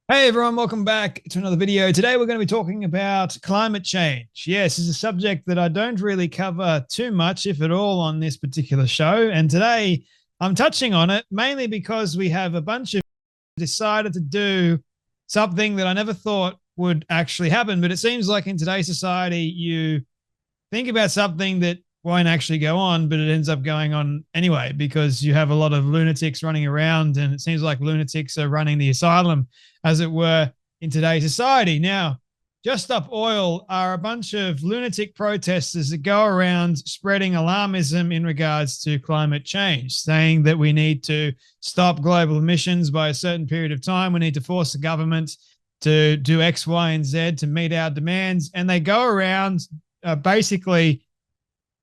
Hey everyone, welcome back to another video. Today we're going to be talking about climate change. Yes, it's a subject that I don't really cover too much, if at all, on this particular show. And today I'm touching on it mainly because we have a bunch of decided to do something that I never thought would actually happen. But it seems like in today's society, you think about something that won't actually go on, but it ends up going on anyway because you have a lot of lunatics running around, and it seems like lunatics are running the asylum, as it were, in today's society. Now, Just Up Oil are a bunch of lunatic protesters that go around spreading alarmism in regards to climate change, saying that we need to stop global emissions by a certain period of time. We need to force the government to do X, Y, and Z to meet our demands. And they go around basically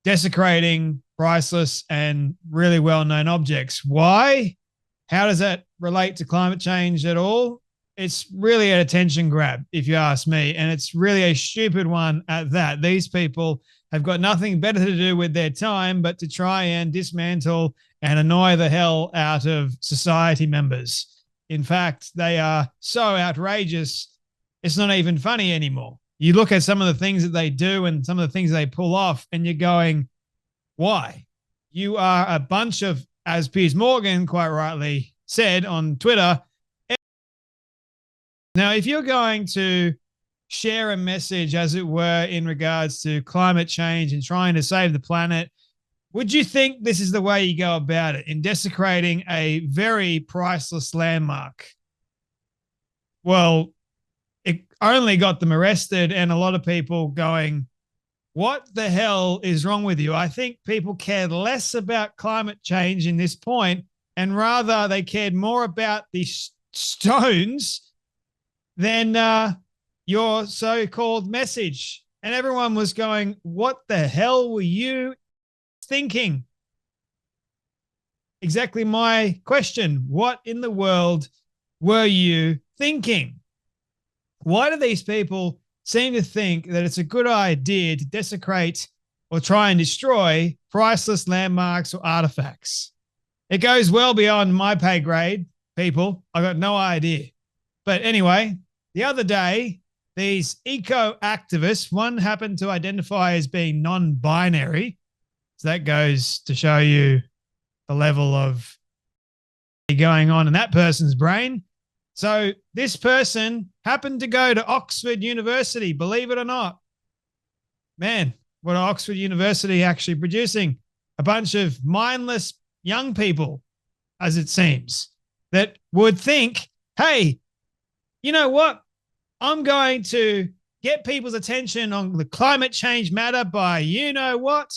desecrating priceless and really well-known objects. Why? How does that relate to climate change at all? It's really an attention grab, if you ask me, and it's really a stupid one at that. These people have got nothing better to do with their time but to try and dismantle and annoy the hell out of society members. In fact, they are so outrageous, it's not even funny anymore. You look at some of the things that they do and some of the things they pull off, and you're going, why? You are a bunch of, as Piers Morgan quite rightly said on Twitter. Now, if you're going to share a message, as it were, in regards to climate change and trying to save the planet, would you think this is the way you go about it, in desecrating a very priceless landmark? Well, it only got them arrested and a lot of people going, what the hell is wrong with you? I think people cared less about climate change in this point, and rather they cared more about the stones than your so-called message. And everyone was going, what the hell were you thinking? Exactly my question. What in the world were you thinking? Why do these people seem to think that it's a good idea to desecrate or try and destroy priceless landmarks or artifacts? It goes well beyond my pay grade, people. I got no idea. But anyway, the other day, these eco-activists, one happened to identify as being non-binary. So that goes to show you the level of going on in that person's brain. So this person happened to go to Oxford University, believe it or not. Man, what are Oxford University actually producing? A bunch of mindless young people, as it seems, that would think, hey, you know what? I'm going to get people's attention on the climate change matter by, you know what?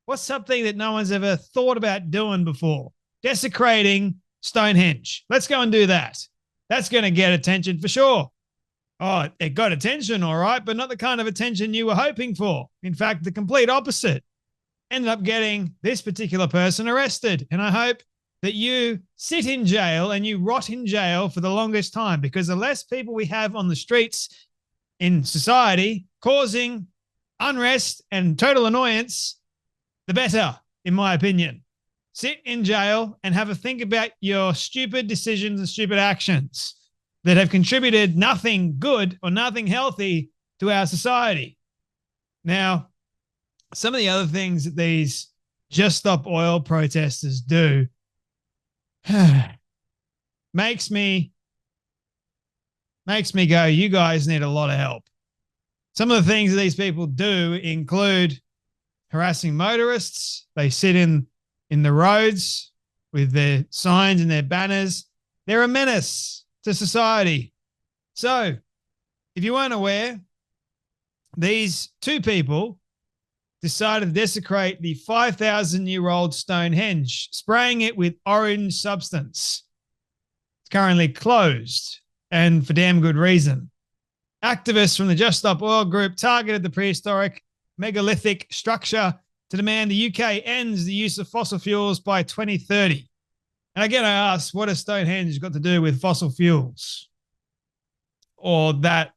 What's something that no one's ever thought about doing before? Desecrating Stonehenge. Let's go and do that. That's going to get attention for sure. Oh, it got attention, all right, but not the kind of attention you were hoping for. In fact, the complete opposite. Ended up getting this particular person arrested. And I hope that you sit in jail and you rot in jail for the longest time, because the less people we have on the streets in society causing unrest and total annoyance, the better, in my opinion. Sit in jail and have a think about your stupid decisions and stupid actions that have contributed nothing good or nothing healthy to our society. Now, some of the other things that these Just Stop Oil protesters do makes me go, you guys need a lot of help. Some of the things that these people do include harassing motorists. They sit in the roads with their signs and their banners. They're a menace to society. So, if you weren't aware, these two people decided to desecrate the 5,000-year-old Stonehenge, spraying it with orange substance. It's currently closed, and for damn good reason. Activists from the Just Stop Oil group targeted the prehistoric megalithic structure to demand the UK ends the use of fossil fuels by 2030. And again, I ask, what has Stonehenge got to do with fossil fuels? Or that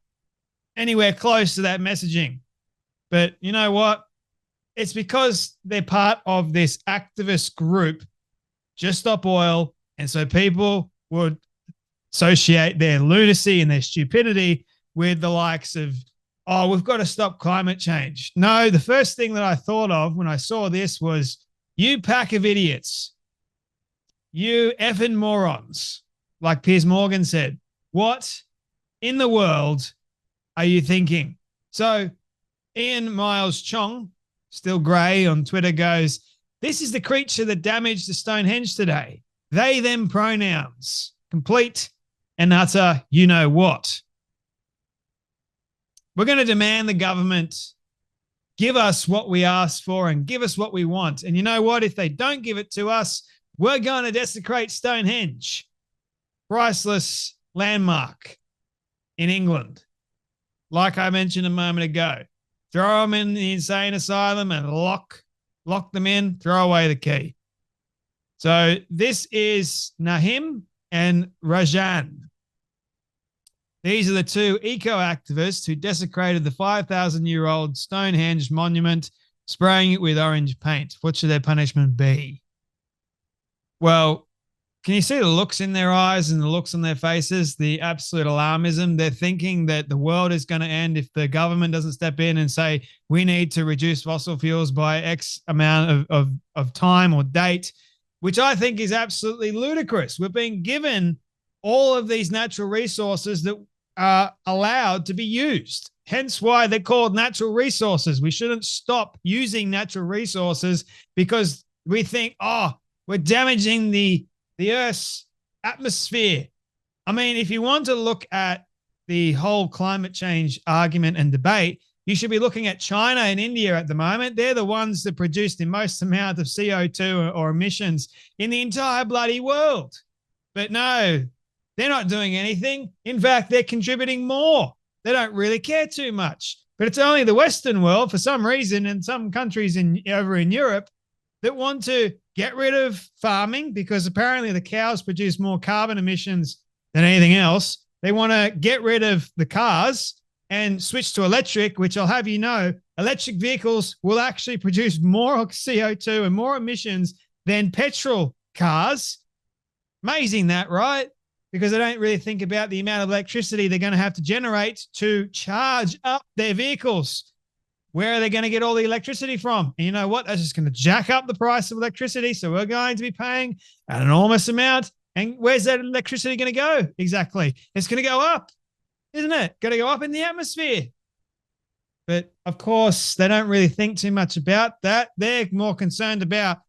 anywhere close to that messaging? But you know what? It's because they're part of this activist group, Just Stop Oil, and so people would associate their lunacy and their stupidity with the likes of, oh, we've got to stop climate change. No, the first thing that I thought of when I saw this was, you pack of idiots, you effing morons, like Piers Morgan said. What in the world are you thinking? So Ian Miles Chong, still grey on Twitter, goes, this is the creature that damaged the Stonehenge today. They, them pronouns. Complete and utter you know what. We're going to demand the government give us what we ask for and give us what we want. And you know what? If they don't give it to us, we're going to desecrate Stonehenge. Priceless landmark in England. Like I mentioned a moment ago, throw them in the insane asylum and lock them in, throw away the key. So this is Nahim and Rajan. These are the two eco-activists who desecrated the 5,000-year-old Stonehenge monument, spraying it with orange paint. What should their punishment be? Well, can you see the looks in their eyes and the looks on their faces? The absolute alarmism. They're thinking that the world is going to end if the government doesn't step in and say, we need to reduce fossil fuels by X amount of time or date, which I think is absolutely ludicrous. We're being given all of these natural resources that are allowed to be used. Hence why they're called natural resources. We shouldn't stop using natural resources because we think, oh, we're damaging the Earth's atmosphere. I mean, if you want to look at the whole climate change argument and debate, you should be looking at China and India at the moment. They're the ones that produce the most amount of CO2 or emissions in the entire bloody world. But no, they're not doing anything. In fact, they're contributing more. They don't really care too much. But it's only the Western world, for some reason, and some countries over in Europe that want to get rid of farming because apparently the cows produce more carbon emissions than anything else. They want to get rid of the cars and switch to electric, which I'll have you know, electric vehicles will actually produce more CO2 and more emissions than petrol cars. Amazing that, right? Because they don't really think about the amount of electricity they're going to have to generate to charge up their vehicles. Where are they going to get all the electricity from? And you know what? That's just going to jack up the price of electricity. So we're going to be paying an enormous amount. And where's that electricity going to go? Exactly. It's going to go up, isn't it? Going to go up in the atmosphere. But of course, they don't really think too much about that. They're more concerned about,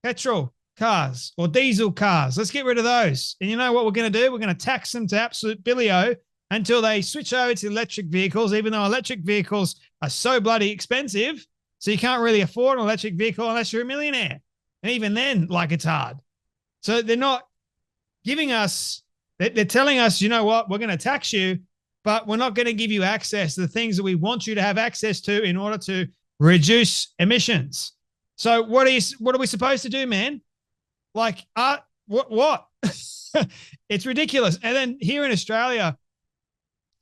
petrol cars or diesel cars. Let's get rid of those. And you know what we're going to do? We're going to tax them to absolute billio until they switch over to electric vehicles, even though electric vehicles are so bloody expensive. So you can't really afford an electric vehicle unless you're a millionaire. And even then, it's hard. So they're not giving us, they're telling us, you know what, we're going to tax you, but we're not going to give you access to the things that we want you to have access to in order to reduce emissions. So what are we supposed to do, man? What? It's ridiculous. And then here in Australia,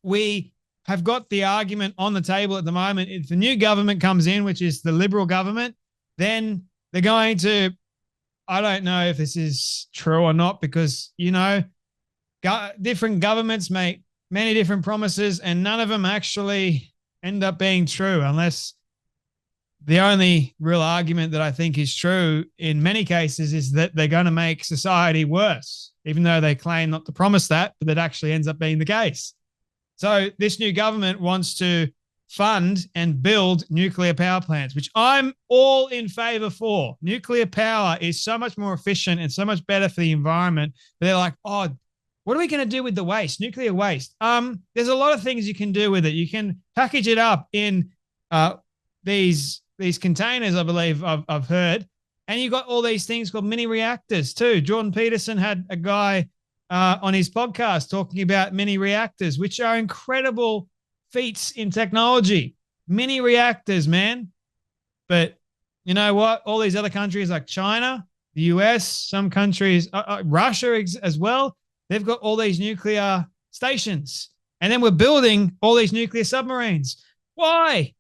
we have got the argument on the table at the moment. If the new government comes in, which is the Liberal government, then they're going to, I don't know if this is true or not, because, different governments make many different promises and none of them actually end up being true, unless the only real argument that I think is true in many cases is that they're going to make society worse, even though they claim not to promise that, but that actually ends up being the case. So this new government wants to fund and build nuclear power plants, which I'm all in favor for. Nuclear power is so much more efficient and so much better for the environment. But they're like, oh, what are we going to do with the waste, nuclear waste? There's a lot of things you can do with it. You can package it up in these containers, I believe I've heard. And you've got all these things called mini reactors too. Jordan Peterson had a guy on his podcast talking about mini reactors, which are incredible feats in technology. Mini reactors, man. But you know what? All these other countries like China, the US, some countries, Russia as well, they've got all these nuclear stations. And then we're building all these nuclear submarines. Why?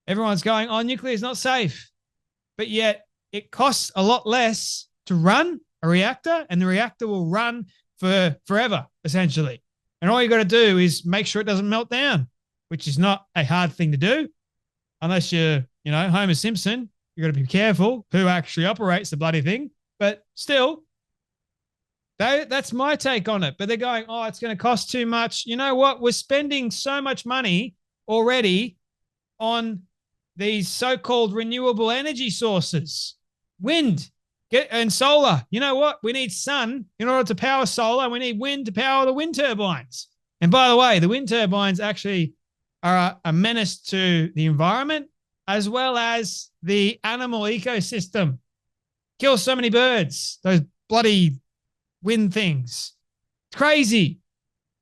Everyone's going, oh, nuclear is not safe. But yet it costs a lot less to run a reactor, and the reactor will run for forever, essentially. And all you got to do is make sure it doesn't melt down, which is not a hard thing to do unless you're, Homer Simpson. You got to be careful who actually operates the bloody thing. But still, that's my take on it. But they're going, oh, it's going to cost too much. You know what? We're spending so much money already on these so-called renewable energy sources, wind and solar. You know what? We need sun in order to power solar. We need wind to power the wind turbines. And by the way, the wind turbines actually are a menace to the environment as well as the animal ecosystem. Kill so many birds, those bloody wind things. It's crazy.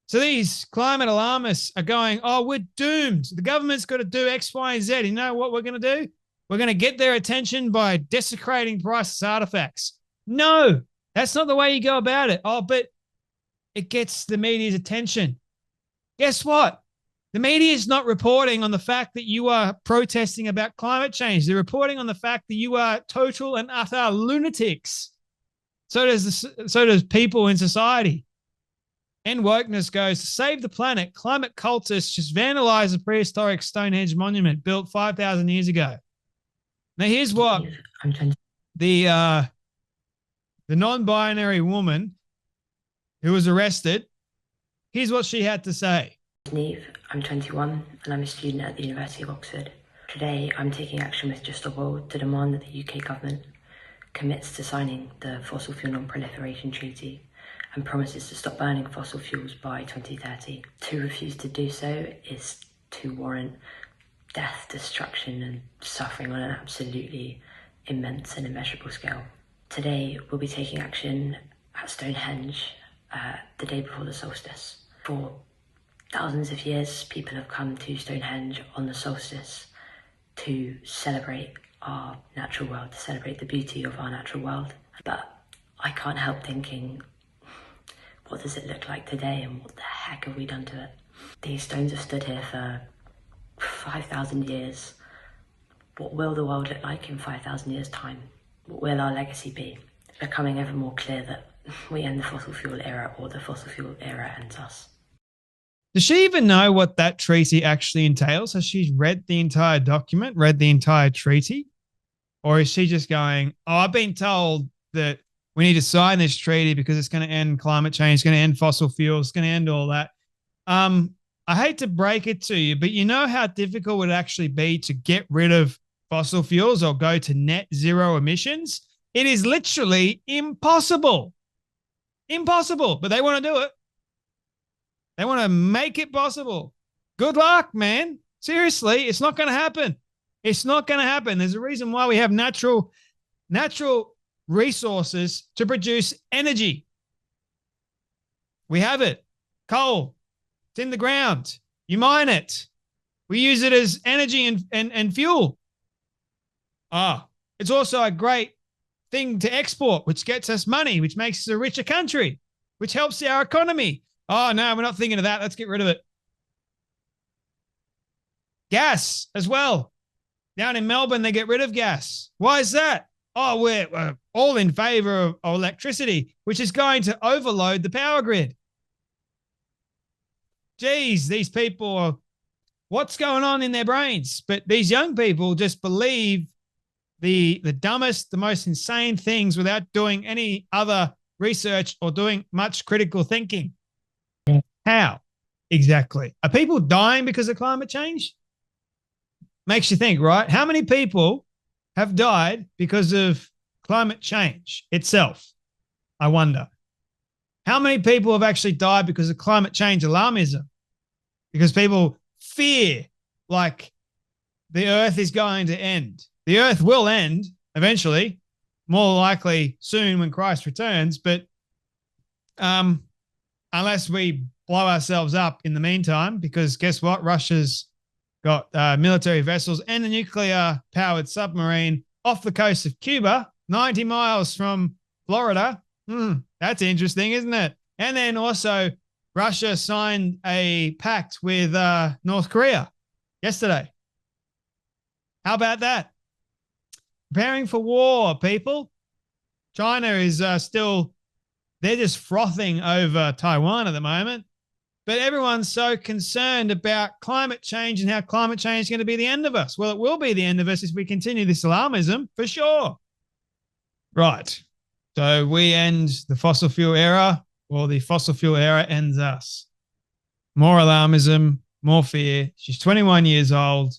So these climate alarmists are going, oh, we're doomed. The government's got to do X, Y, and Z. You know what we're going to do? We're going to get their attention by desecrating priceless artifacts. No, that's not the way you go about it. Oh, but it gets the media's attention. Guess what? The media is not reporting on the fact that you are protesting about climate change. They're reporting on the fact that you are total and utter lunatics. So does people in society. And wokeness goes, to save the planet, climate cultists just vandalized a prehistoric Stonehenge monument built 5,000 years ago. Now, here's what the non-binary woman who was arrested, here's what she had to say. Neve, I'm 21 and I'm a student at the University of Oxford. Today, I'm taking action with Just a World to demand that the UK government commits to signing the Fossil Fuel Non-Proliferation Treaty and promises to stop burning fossil fuels by 2030. To refuse to do so is to warrant death, destruction and suffering on an absolutely immense and immeasurable scale. Today, we'll be taking action at Stonehenge the day before the solstice. For thousands of years, people have come to Stonehenge on the solstice to celebrate our natural world, to celebrate the beauty of our natural world. But I can't help thinking, what does it look like today and what the heck have we done to it? These stones have stood here for 5,000 years. What will the world look like in 5,000 years' time? What will our legacy be? It's becoming ever more clear that we end the fossil fuel era or the fossil fuel era ends us. Does she even know what that treaty actually entails? Has she read the entire document, read the entire treaty? Or is she just going, oh, I've been told that we need to sign this treaty because it's going to end climate change, it's going to end fossil fuels, it's going to end all that. I hate to break it to you, but you know how difficult it would actually be to get rid of fossil fuels or go to net zero emissions? It is literally impossible. Impossible, but they want to do it. They want to make it possible. Good luck, man. Seriously, it's not going to happen. It's not going to happen. There's a reason why we have natural resources to produce energy. We have it. Coal. It's in the ground. You mine it. We use it as energy and fuel. It's also a great thing to export, which gets us money, which makes us a richer country, which helps our economy. Oh, no, we're not thinking of that. Let's get rid of it. Gas as well. Down in Melbourne, they get rid of gas. Why is that? Oh, we're all in favor of electricity, which is going to overload the power grid. Geez, these people, what's going on in their brains? But these young people just believe the dumbest, the most insane things without doing any other research or doing much critical thinking. How? Exactly. Are people dying because of climate change? Makes you think, right? How many people have died because of climate change itself? I wonder. How many people have actually died because of climate change alarmism? Because people fear like the earth is going to end. The earth will end eventually, more likely soon when Christ returns, but unless we blow ourselves up in the meantime, because guess what? Russia's got military vessels and a nuclear-powered submarine off the coast of Cuba, 90 miles from Florida. That's interesting, isn't it? And then also Russia signed a pact with North Korea yesterday. How about that? Preparing for war, people. China is still they're just frothing over Taiwan at the moment. But everyone's so concerned about climate change and how climate change is going to be the end of us. Well, it will be the end of us if we continue this alarmism, for sure. Right. So we end the fossil fuel era, or the fossil fuel era ends us. More alarmism, more fear. She's 21 years old.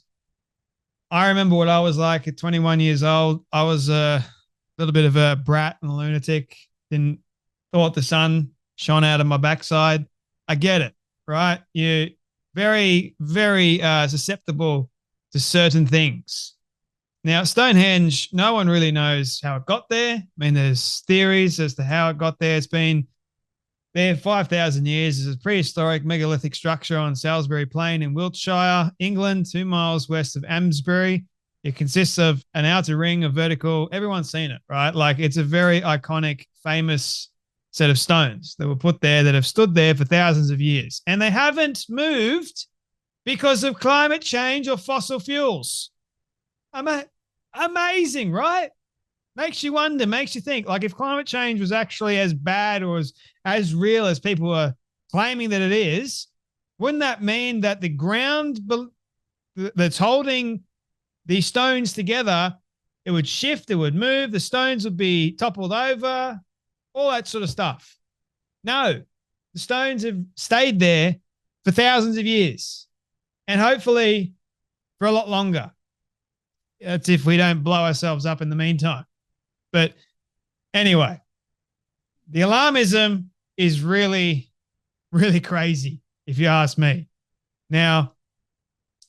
I remember what I was like at 21 years old. I was a little bit of a brat and a lunatic. Didn't thought the sun shone out of my backside. I get it, right? You're very, very susceptible to certain things. Now, Stonehenge, no one really knows how it got there. I mean, there's theories as to how it got there. It's been there 5,000 years. It's a prehistoric megalithic structure on Salisbury Plain in Wiltshire, England, 2 miles west of Amesbury. It consists of an outer ring of vertical. Everyone's seen it, right? Like, it's a very iconic, famous set of stones that were put there that have stood there for thousands of years. And they haven't moved because of climate change or fossil fuels. Amazing, right? Makes you wonder, makes you think. Like, if climate change was actually as bad or as real as people are claiming that it is, wouldn't that mean that the ground that's holding these stones together, it would shift, it would move, the stones would be toppled over, all that sort of stuff? No, the stones have stayed there for thousands of years, and hopefully for a lot longer. That's if we don't blow ourselves up in the meantime. But anyway, the alarmism is really, really crazy, if you ask me. Now,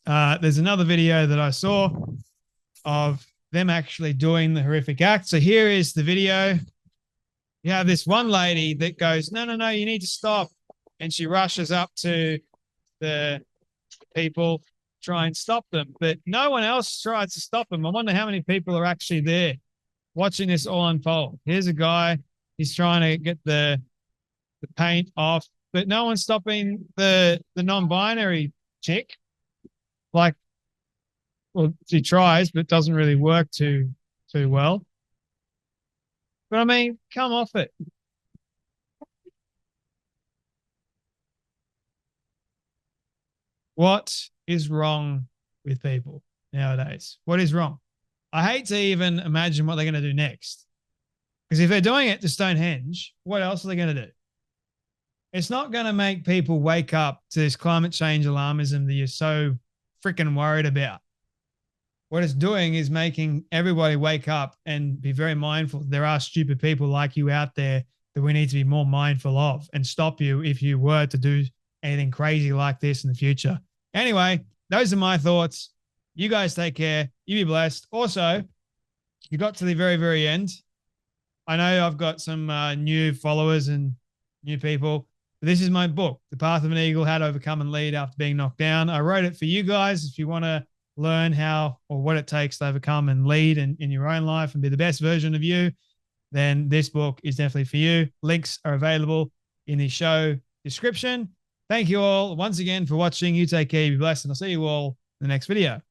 there's another video that I saw of them actually doing the horrific act. So here is the video. You have this one lady that goes, no, no, no, you need to stop. And she rushes up to the people, try and stop them. But no one else tries to stop them. I wonder how many people are actually there watching this all unfold. Here's a guy, he's trying to get the paint off, but no one's stopping the non-binary chick. Like, well, she tries, but it doesn't really work too well. But I mean, come off it. What is wrong with people nowadays? What is wrong? I hate to even imagine what they're going to do next. Because if they're doing it to Stonehenge, what else are they going to do? It's not going to make people wake up to this climate change alarmism that you're so freaking worried about. What it's doing is making everybody wake up and be very mindful. There are stupid people like you out there that we need to be more mindful of and stop you if you were to do anything crazy like this in the future. Anyway, those are my thoughts. You guys take care. You be blessed. Also, you got to the very, very end. I know I've got some new followers and new people. But this is my book, The Path of an Eagle, How to Overcome and Lead After Being Knocked Down. I wrote it for you guys. If you want to learn how or what it takes to overcome and lead in your own life and be the best version of you, then this book is definitely for you. Links are available in the show description. Thank you all once again for watching. You take care, you be blessed, and I'll see you all in the next video.